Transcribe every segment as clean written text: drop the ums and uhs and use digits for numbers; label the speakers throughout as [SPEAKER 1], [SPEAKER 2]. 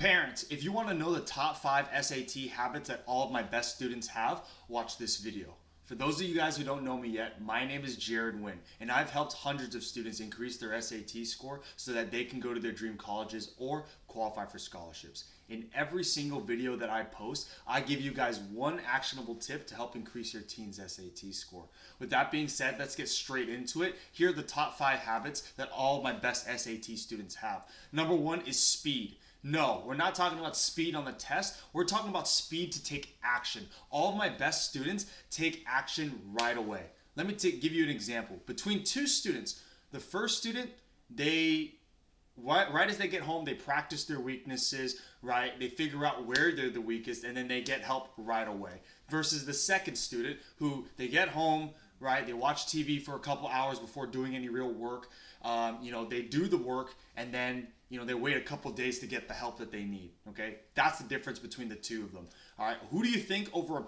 [SPEAKER 1] Parents, if you want to know the top 5 SAT habits that all of my best students have, watch this video. For those of you guys who don't know me yet, my name is Jared Wynn, and I've helped hundreds of students increase their SAT score so that they can go to their dream colleges or qualify for scholarships. In every single video that I post, I give you guys one actionable tip to help increase your teen's SAT score. With that being said, let's get straight into it. Here are the top 5 habits that all of my best SAT students have. Number 1 is speed. No, we're not talking about speed on the test. We're talking about speed to take action. All of my best students take action right away. Let me give you an example. Between two students, the first student, right as they get home, they practice their weaknesses, right? They figure out where they're the weakest, and then they get help right away. Versus the second student, who they get home, right? They watch TV for a couple hours before doing any real work. They do the work, and then they wait a couple days to get the help that they need. Okay, that's the difference between the two of them. All right, who do you think over a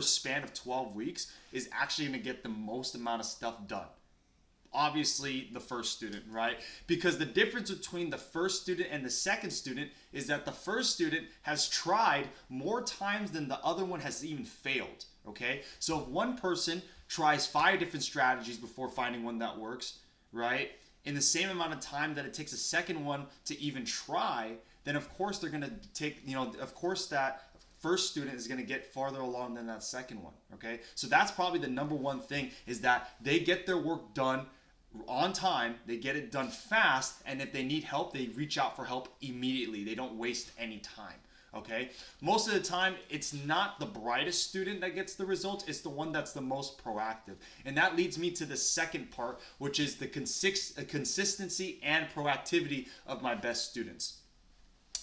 [SPEAKER 1] span of 12 weeks is actually going to get the most amount of stuff done? Obviously the first student, right? Because the difference between the first student and the second student is that the first student has tried more times than the other one has even failed. Okay, so if one person tries 5 different strategies before finding one that works, right, in the same amount of time that it takes a second one to even try, then of course they're going to take, of course that first student is going to get farther along than that second one. Okay, so that's probably the number one thing, is that they get their work done on time, they get it done fast, and if they need help, they reach out for help immediately. They don't waste any time. Okay, most of the time it's not the brightest student that gets the results, it's the one that's the most proactive. And that leads me to the second part, which is the consistency and proactivity of my best students.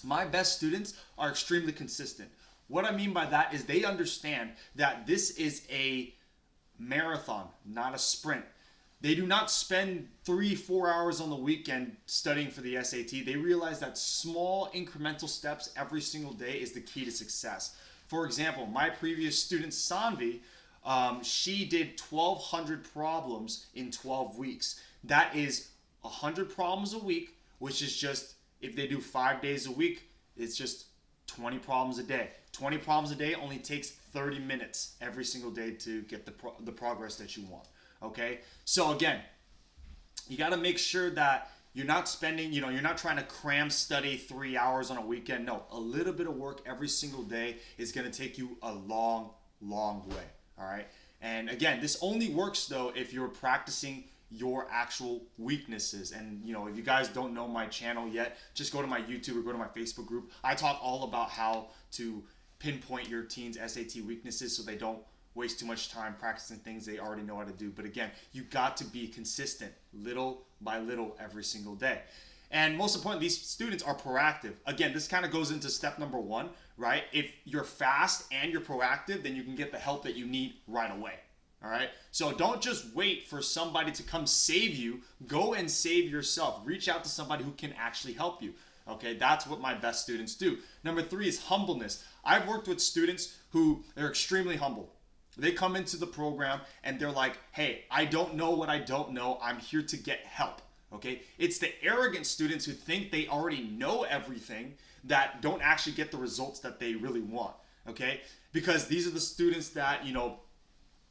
[SPEAKER 1] My best students are extremely consistent. What I mean by that is they understand that this is a marathon, not a sprint. They do not spend 3-4 hours on the weekend studying for the SAT. They realize that small incremental steps every single day is the key to success. For example, my previous student, Sanvi, she did 1,200 problems in 12 weeks. That is 100 problems a week, which is just, if they do 5 days a week, it's just 20 problems a day. 20 problems a day only takes 30 minutes every single day to get the progress that you want. Okay, so again, you got to make sure that you're not spending, you're not trying to cram study 3 hours on a weekend. No, a little bit of work every single day is going to take you a long, long way. All right, and again, this only works though if you're practicing your actual weaknesses. And if you guys don't know my channel yet, just go to my YouTube or go to my Facebook group. I talk all about how to pinpoint your teen's SAT weaknesses so they don't waste too much time practicing things they already know how to do. But again, you got to be consistent, little by little, every single day. And most importantly, these students are proactive. Again, this kind of goes into step number 1, right? If you're fast and you're proactive, then you can get the help that you need right away. All right, so don't just wait for somebody to come save you. Go and save yourself. Reach out to somebody who can actually help you. Okay, that's what my best students do. Number 3 is humbleness. I've worked with students who are extremely humble. They come into the program and they're like, hey, I don't know what I don't know. I'm here to get help. Okay, it's the arrogant students who think they already know everything that don't actually get the results that they really want. Okay, because these are the students that,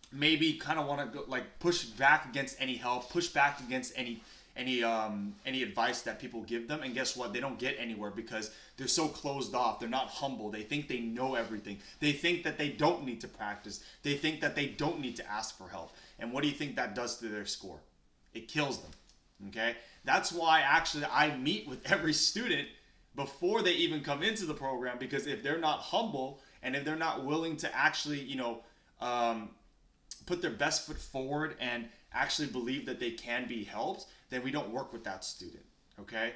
[SPEAKER 1] maybe kind of want to go, like, push back against any help, push back against any advice that people give them, and guess what? They don't get anywhere because they're so closed off. They're not humble. They think they know everything. They think that they don't need to practice. They think that they don't need to ask for help. And what do you think that does to their score? It kills them. Okay, that's why actually I meet with every student before they even come into the program, because if they're not humble and if they're not willing to actually put their best foot forward and actually believe that they can be helped, then we don't work with that student. Okay,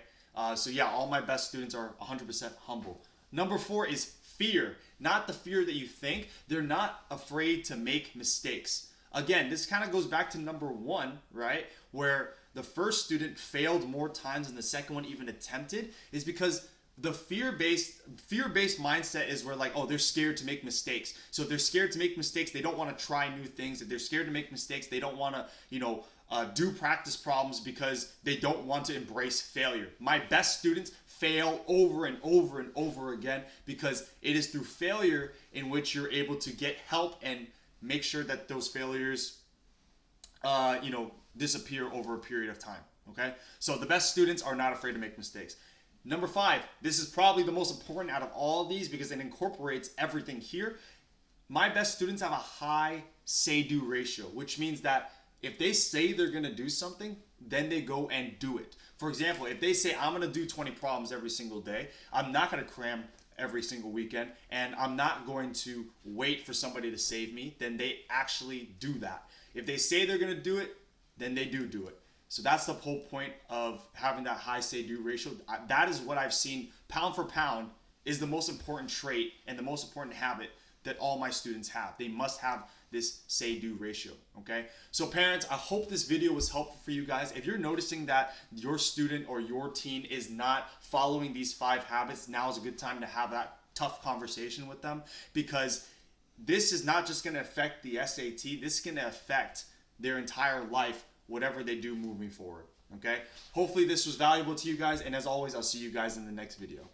[SPEAKER 1] so yeah, all my best students are 100% humble. Number 4 is fear. Not the fear that you think. They're not afraid to make mistakes. Again, this kind of goes back to number 1, right, where the first student failed more times than the second one even attempted, is because the fear-based mindset is where, like, oh, they're scared to make mistakes. So if they're scared to make mistakes, they don't want to try new things. If they're scared to make mistakes, they don't want to, do practice problems because they don't want to embrace failure. My best students fail over and over and over again because it is through failure in which you're able to get help and make sure that those failures, disappear over a period of time. Okay, so the best students are not afraid to make mistakes. Number 5, this is probably the most important out of all of these because it incorporates everything here. My best students have a high say-do ratio, which means that if they say they're going to do something, then they go and do it. For example, if they say, I'm going to do 20 problems every single day, I'm not going to cram every single weekend, and I'm not going to wait for somebody to save me, then they actually do that. If they say they're going to do it, then they do it. So that's the whole point of having that high say-do ratio. That is what I've seen pound for pound is the most important trait and the most important habit that all my students have. They must have this say-do ratio, okay? So parents, I hope this video was helpful for you guys. If you're noticing that your student or your teen is not following these 5 habits, now is a good time to have that tough conversation with them, because this is not just gonna affect the SAT, this is gonna affect their entire life, whatever they do moving forward, okay? Hopefully this was valuable to you guys, and as always, I'll see you guys in the next video.